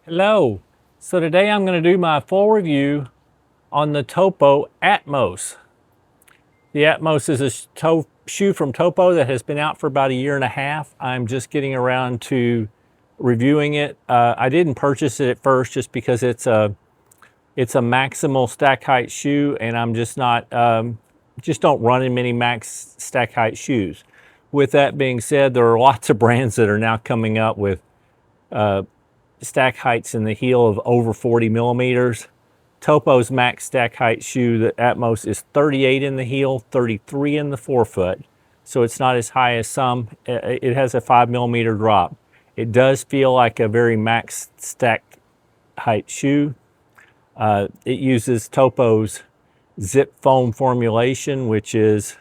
Hello. So today I'm going to do my full review on the Topo Atmos. The Atmos is a shoe from Topo that has been out for about a year and a half. I'm just getting around to reviewing it. I didn't purchase it at first just because it's a maximal stack height shoe, and I'm just not just don't run in many max stack height shoes. With that being said, there are lots of brands that are now coming up with stack heights in the heel of over 40 millimeters. Topo's max stack height shoe, the Atmos, is 38 in the heel, 33 in the forefoot. So it's not as high as some. It has a 5 millimeter drop. It does feel like a very max stack height shoe. It uses Topo's zip foam formulation, which is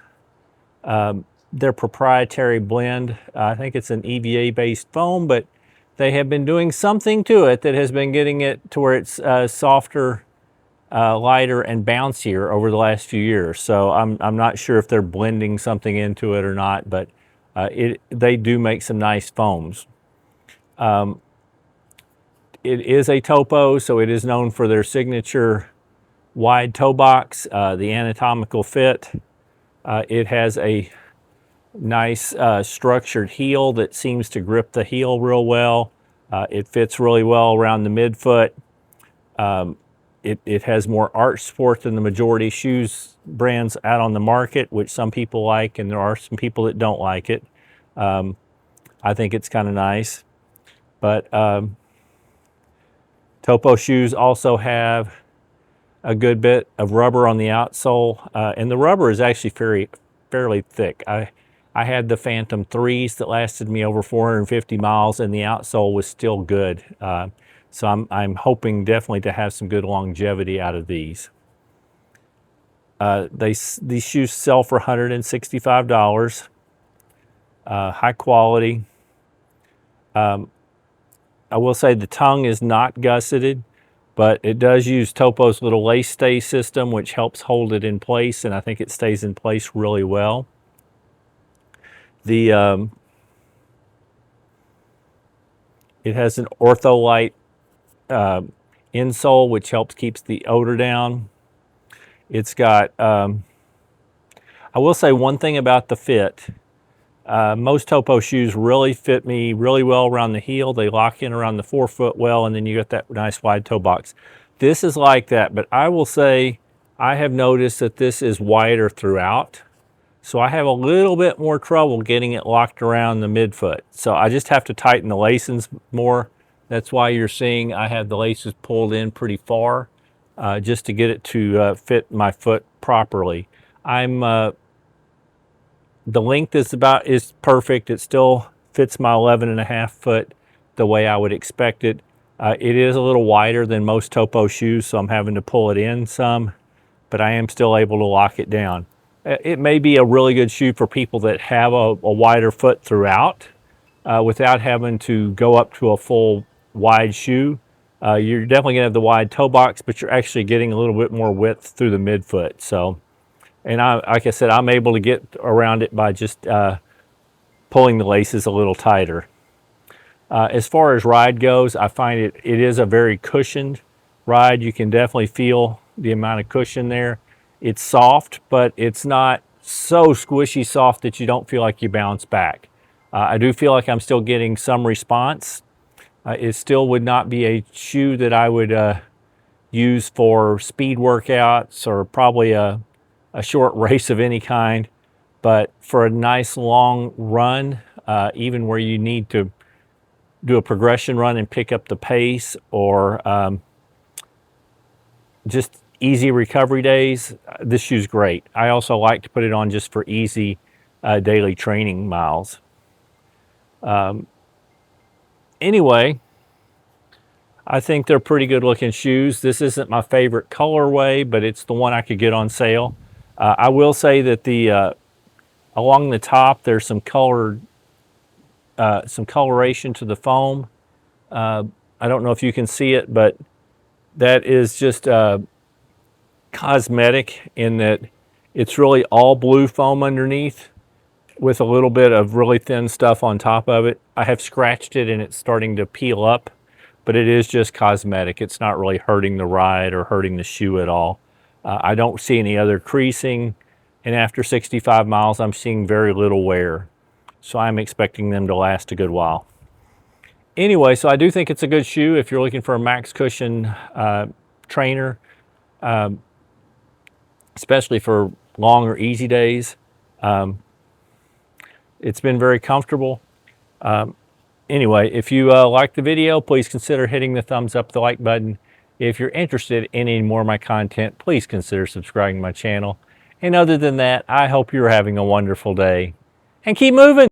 their proprietary blend. I think it's an EVA based foam, but they have been doing something to it that has been getting it to where it's softer, lighter, and bouncier over the last few years. So I'm not sure if they're blending something into it or not, but they do make some nice foams. It is a Topo, so it is known for their signature wide toe box, the anatomical fit. It has a nice structured heel that seems to grip the heel real well. It fits really well around the midfoot. It has more arch support than the majority shoes brands out on the market, which some people like, and there are some people that don't like it. I think it's kind of nice. But Topo shoes also have a good bit of rubber on the outsole, and the rubber is actually fairly thick. I had the Phantom 3s that lasted me over 450 miles, and the outsole was still good. So I'm hoping definitely to have some good longevity out of these. These shoes sell for $165. High quality. I will say the tongue is not gusseted, but it does use Topo's little lace stay system, which helps hold it in place, and I think it stays in place really well. It has an ortholite insole, which helps keeps the odor down. It's got, I will say one thing about the fit. Most Topo shoes really fit me really well around the heel. They lock in around the forefoot well, and then you get that nice wide toe box. This is like that, but I will say I have noticed that this is wider throughout. So I have a little bit more trouble getting it locked around the midfoot. So I just have to tighten the laces more. That's why you're seeing I have the laces pulled in pretty far just to get it to fit my foot properly. The length is perfect. It still fits my 11.5 foot the way I would expect it. It is a little wider than most Topo shoes, so I'm having to pull it in some, but I am still able to lock it down. It may be a really good shoe for people that have a wider foot throughout without having to go up to a full wide shoe. You're definitely gonna have the wide toe box, but you're actually getting a little bit more width through the midfoot. So, and like I said, I'm able to get around it by just pulling the laces a little tighter. As far as ride goes, I find it is a very cushioned ride. You can definitely feel the amount of cushion there. It's soft, but it's not so squishy soft that you don't feel like you bounce back. I do feel like I'm still getting some response. It still would not be a shoe that I would use for speed workouts or probably a short race of any kind. But for a nice long run, even where you need to do a progression run and pick up the pace, or just easy recovery days, this shoe's great. I also like to put it on just for easy daily training miles. Anyway, I think they're pretty good looking shoes. This isn't my favorite colorway, but it's the one I could get on sale. I will say that along the top there's some coloration to the foam. I don't know if you can see it, but that is just cosmetic in that it's really all blue foam underneath with a little bit of really thin stuff on top of it. I have scratched it and it's starting to peel up, but it is just cosmetic. It's not really hurting the ride or hurting the shoe at all. I don't see any other creasing, and after 65 miles, I'm seeing very little wear. So I'm expecting them to last a good while. Anyway, so I do think it's a good shoe if you're looking for a max cushion trainer, especially for long or easy days. It's been very comfortable. Anyway, if you like the video, please consider hitting the thumbs up, the like button. If you're interested in any more of my content, please consider subscribing to my channel. And other than that, I hope you're having a wonderful day. And keep moving!